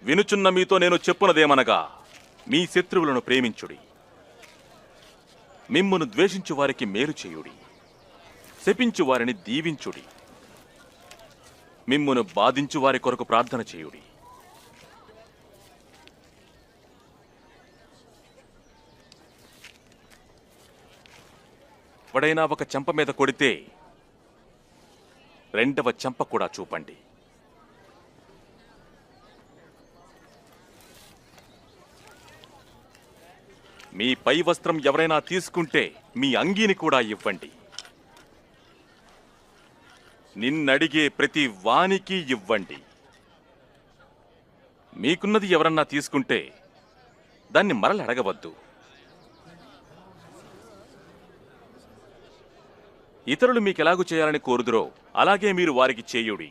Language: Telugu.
వినుచున్న మీతో నేను చెప్పునదేమనగా, మీ శత్రువులను ప్రేమించుడి, మిమ్మును ద్వేషించు వారికి మేలు చేయుడి, శపించు వారిని దీవించుడి, మిమ్మును బాధించు వారి కొరకు ప్రార్థన చేయుడి. ఎవడైనా ఒక చెంప మీద కొడితే రెండవ చెంప కూడా చూపండి. మీ పై వస్త్రం ఎవరైనా తీసుకుంటే మీ అంగీని కూడా ఇవ్వండి. నిన్నడిగే ప్రతి వానికి ఇవ్వండి. మీకున్నది ఎవరన్నా తీసుకుంటే దాన్ని మరల అడగవద్దు. ఇతరులు మీకెలాగు చేయాలని కోరుదురో అలాగే మీరు వారికి చేయుడి.